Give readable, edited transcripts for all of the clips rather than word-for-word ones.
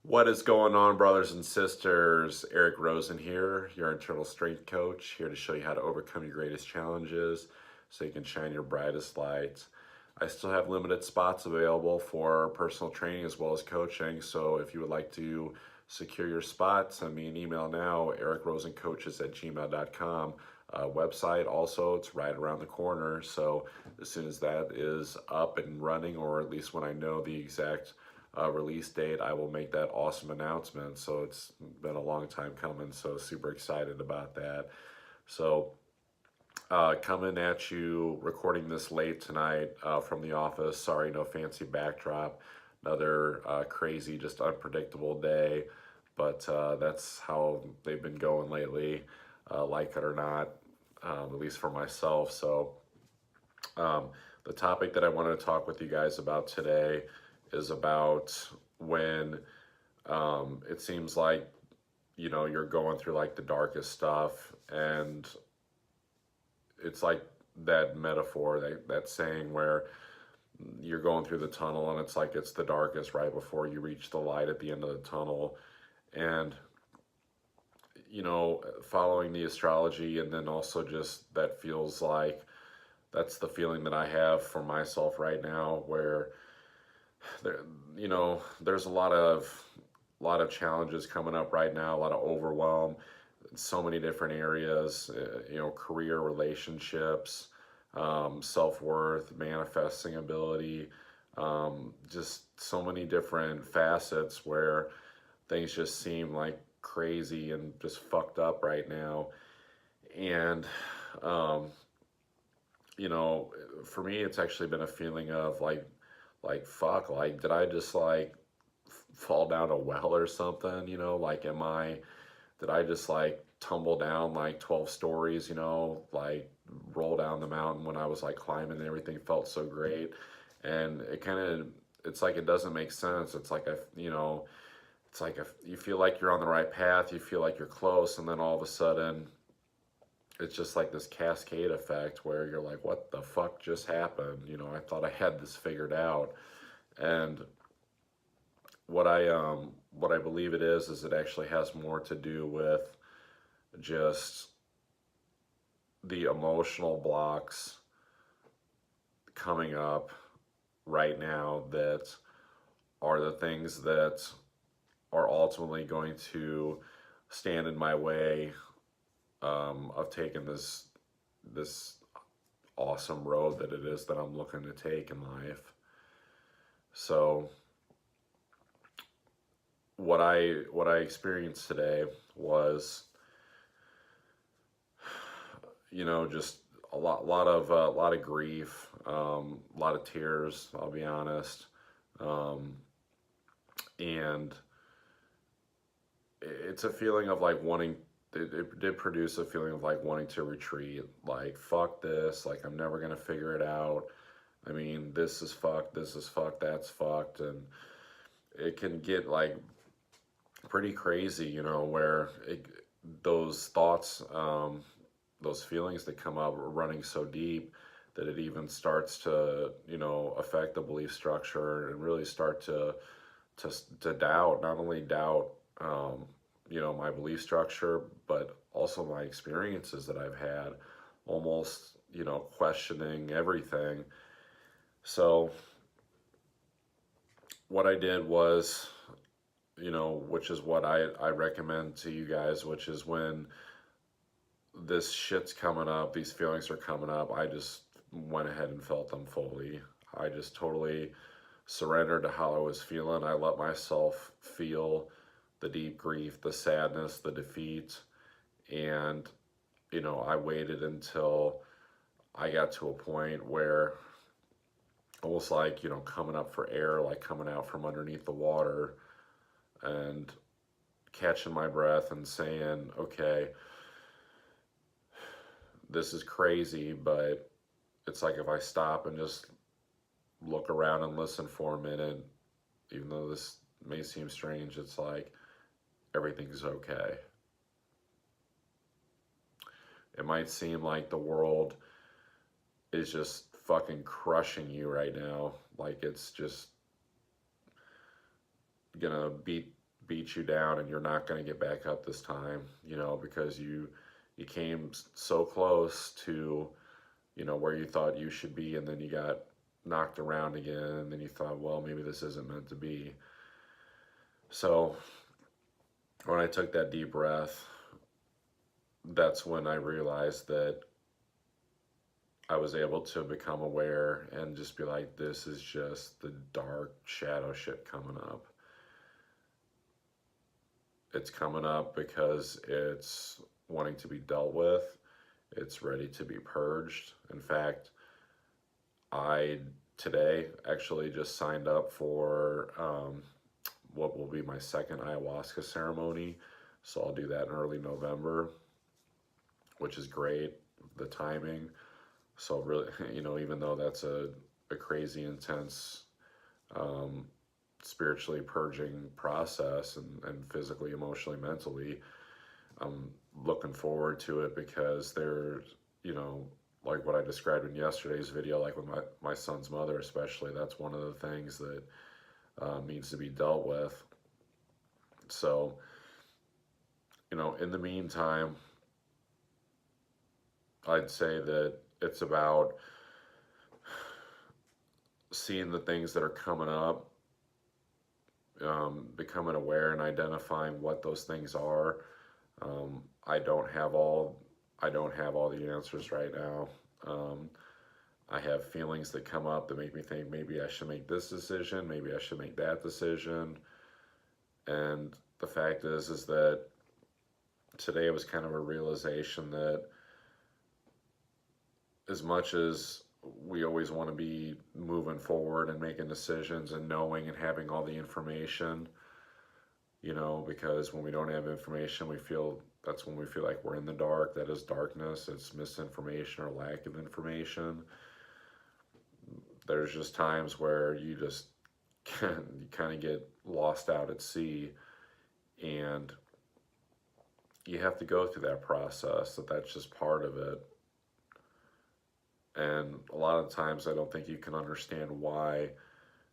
What is going on, brothers and sisters? Eric Rosen here, your internal strength coach, here to show you how to overcome your greatest challenges so you can shine your brightest light. I still have limited spots available for personal training as well as coaching, so if you would like to secure your spot, send me an email now, ericrosencoaches@gmail.com. Website also, it's right around the corner, so as soon as that is up and running, or at least when I know the exact release date, I will make that awesome announcement. So it's been a long time coming, so super excited about that. So coming at you, recording this late tonight from the office. Sorry, no fancy backdrop. Another crazy, just unpredictable day, but that's how they've been going lately, like it or not, at least for myself. So um, the topic that I wanted to talk with you guys about today is about when it seems like you're going through like the darkest stuff, and it's like that metaphor, that saying where you're going through the tunnel and it's like it's the darkest right before you reach the light at the end of the tunnel. And following the astrology, and then also just that feels like that's the feeling that I have for myself right now, where there, there's a lot of challenges coming up right now, a lot of overwhelm, so many different areas, career, relationships, self-worth, manifesting ability, just so many different facets where things just seem like crazy and just fucked up right now. And um, for me, it's actually been a feeling of like fuck, like did I just like fall down a well or something? Like did I just like tumble down like 12 stories? Like roll down the mountain when I was like climbing and everything felt so great, and it's like it doesn't make sense. It's like it's like you feel like you're on the right path, you feel like you're close, and then all of a sudden it's just like this cascade effect where you're like, what the fuck just happened? I thought I had this figured out. And what I believe it is it actually has more to do with just the emotional blocks coming up right now that are the things that are ultimately going to stand in my way of taking this awesome road that it is that I'm looking to take in life. So what I experienced today was, just a lot of grief, a lot of tears. I'll be honest, and it's a feeling of like wanting. It did produce a feeling of like wanting to retreat. Like fuck this. Like I'm never gonna figure it out. I mean, this is fucked. This is fucked. That's fucked, and it can get like pretty crazy. Where those thoughts, those feelings that come up are running so deep that it even starts to affect the belief structure and really start to doubt, not only doubt my belief structure, but also my experiences that I've had, almost questioning everything. So what I did was, which is what I recommend to you guys, which is when this shit's coming up, these feelings are coming up, I just went ahead and felt them fully. I just totally surrendered to how I was feeling. I let myself feel the deep grief, the sadness, the defeat. And, I waited until I got to a point where almost like, coming up for air, like coming out from underneath the water and catching my breath and saying, okay, this is crazy, but it's like if I stop and just look around and listen for a minute, even though this may seem strange, it's like everything's okay. It might seem like the world is just fucking crushing you right now, like it's just gonna beat beat you down and you're not going to get back up this time, you know, because you came so close to, you know, where you thought you should be, and then you got knocked around again, and then you thought, well, maybe this isn't meant to be. So when I took that deep breath, that's when I realized that I was able to become aware and just be like, this is just the dark shadow shit coming up. It's coming up because it's wanting to be dealt with. It's ready to be purged. In fact, I today actually just signed up for what will be my second ayahuasca ceremony. So I'll do that in early November, which is great, the timing. So really, you know, even though that's a crazy intense spiritually purging process and physically, emotionally, mentally, I'm looking forward to it because there's, you know, like what I described in yesterday's video, like with my son's mother especially, that's one of the things that needs to be dealt with. So, you know, in the meantime, I'd say that it's about seeing the things that are coming up, becoming aware and identifying what those things are. I don't have all the answers right now. I have feelings that come up that make me think maybe I should make this decision, maybe I should make that decision. And the fact is that today was kind of a realization that as much as we always want to be moving forward and making decisions and knowing and having all the information, you know, because when we don't have information, that's when we feel like we're in the dark. That is darkness. It's misinformation or lack of information. There's just times where you kind of get lost out at sea, and you have to go through that process. That's just part of it. And a lot of times I don't think you can understand why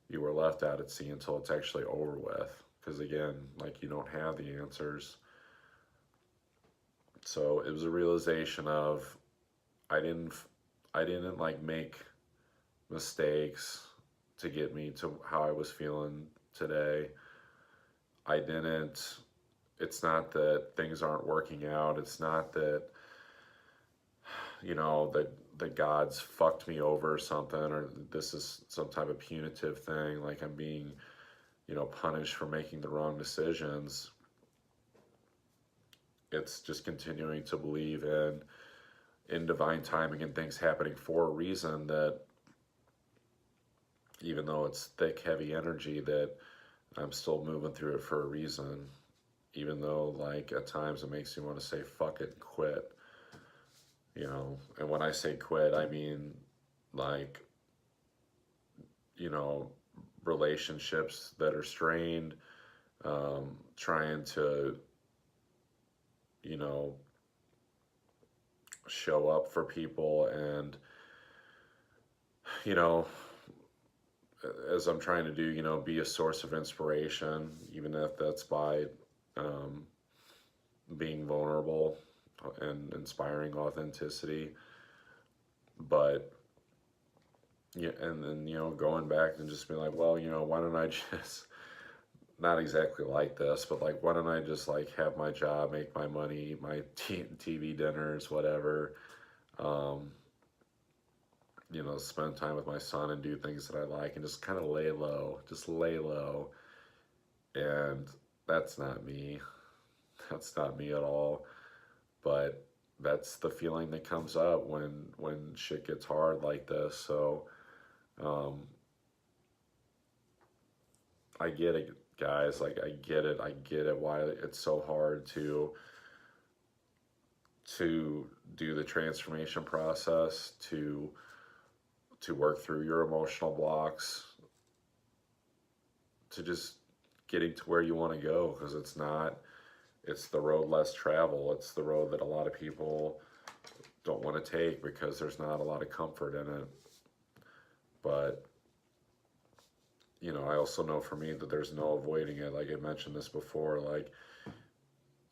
you were left out at sea until it's actually over with. Because again, like, you don't have the answers. So it was a realization of I didn't like make mistakes to get me to how I was feeling today. It's not that things aren't working out. It's not that, you know, that the gods fucked me over or something, or this is some type of punitive thing, like I'm being, you know, punished for making the wrong decisions. It's just continuing to believe in divine timing and things happening for a reason, that even though it's thick, heavy energy, that I'm still moving through it for a reason. Even though, like, at times it makes me want to say fuck it and quit. You know, and when I say quit, I mean, like, you know, relationships that are strained, trying to, you know, show up for people, and, you know, as I'm trying to do, you know, be a source of inspiration, even if that's by being vulnerable and inspiring authenticity. But yeah, and then, you know, going back and just being like, well, you know, why don't I just, not exactly like this, but like, why don't I just like have my job, make my money, eat my TV dinners, whatever, you know, spend time with my son and do things that I like, and just kind of lay low. And that's not me. That's not me at all. But that's the feeling that comes up when shit gets hard like this. So I get it, guys. Like, I get it why it's so hard to do the transformation process, to work through your emotional blocks, to just getting to where you want to go, because it's the road less traveled. It's the road that a lot of people don't want to take because there's not a lot of comfort in it. But I also know for me that there's no avoiding it. Like I mentioned this before, like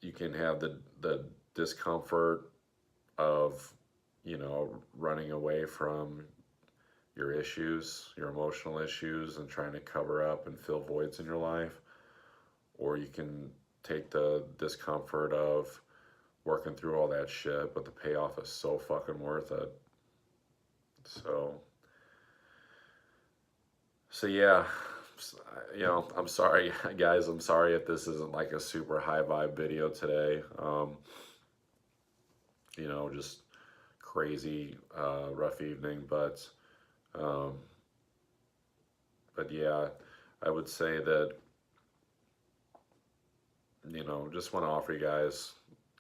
you can have the discomfort of, running away from your issues, your emotional issues, and trying to cover up and fill voids in your life. Or you can take the discomfort of working through all that shit, but the payoff is so fucking worth it. So, so yeah, I'm sorry, guys. I'm sorry if this isn't like a super high vibe video today. Just crazy, rough evening, um, but yeah, I would say that, just want to offer you guys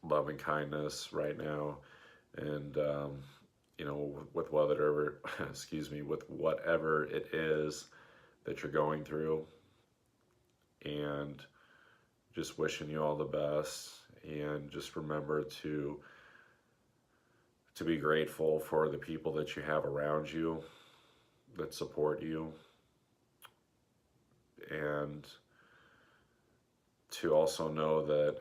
love and kindness right now. And, with whatever, excuse me, with whatever it is that you're going through, and just wishing you all the best. And just remember to be grateful for the people that you have around you that support you, and to also know that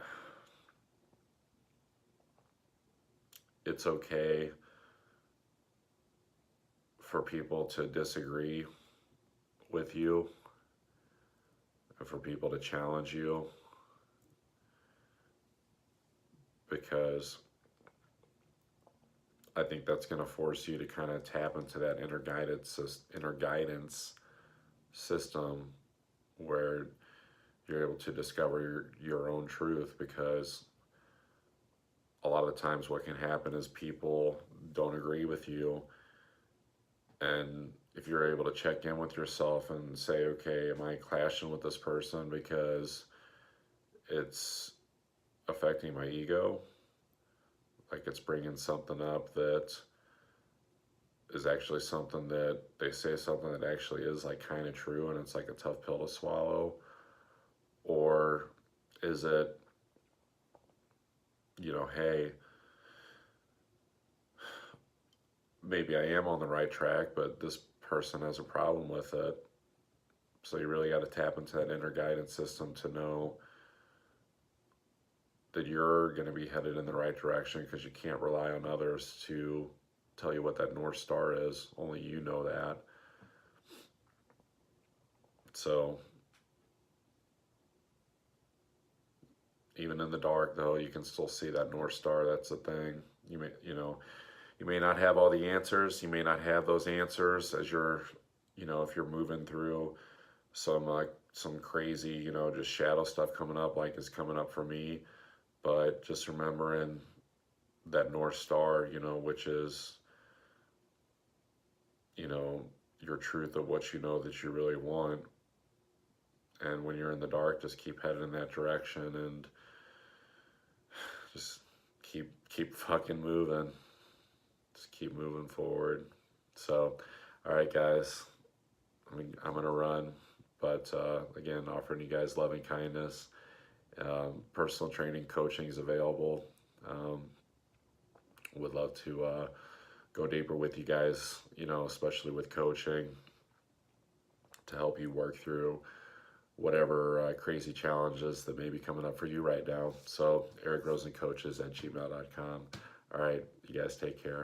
it's okay for people to disagree with you and for people to challenge you, because I think that's going to force you to kind of tap into that inner guidance system where you're able to discover your own truth. Because a lot of the times what can happen is people don't agree with you, and if you're able to check in with yourself and say, okay, am I clashing with this person because it's affecting my ego, like it's bringing something up that is actually something that they say something that actually is like kind of true, and it's like a tough pill to swallow? Or is it, hey, maybe I am on the right track, but this person has a problem with it. So you really got to tap into that inner guidance system to know that you're going to be headed in the right direction, because you can't rely on others to tell you what that North Star is. Only you know that. So even in the dark, though, you can still see that North Star. That's the thing. You may not have all the answers. You may not have those answers as you're, if you're moving through some crazy, just shadow stuff coming up, like is coming up for me. But just remembering that North Star, which is, your truth of what you know that you really want. And when you're in the dark, just keep heading in that direction, and just keep fucking moving. Just keep moving forward. So, all right, guys. I'm gonna run, but again, offering you guys loving kindness. Personal training, coaching is available. Would love to go deeper with you guys, especially with coaching, to help you work through whatever crazy challenges that may be coming up for you right now. So, EricRosenCoaches@gmail.com. All right, you guys take care.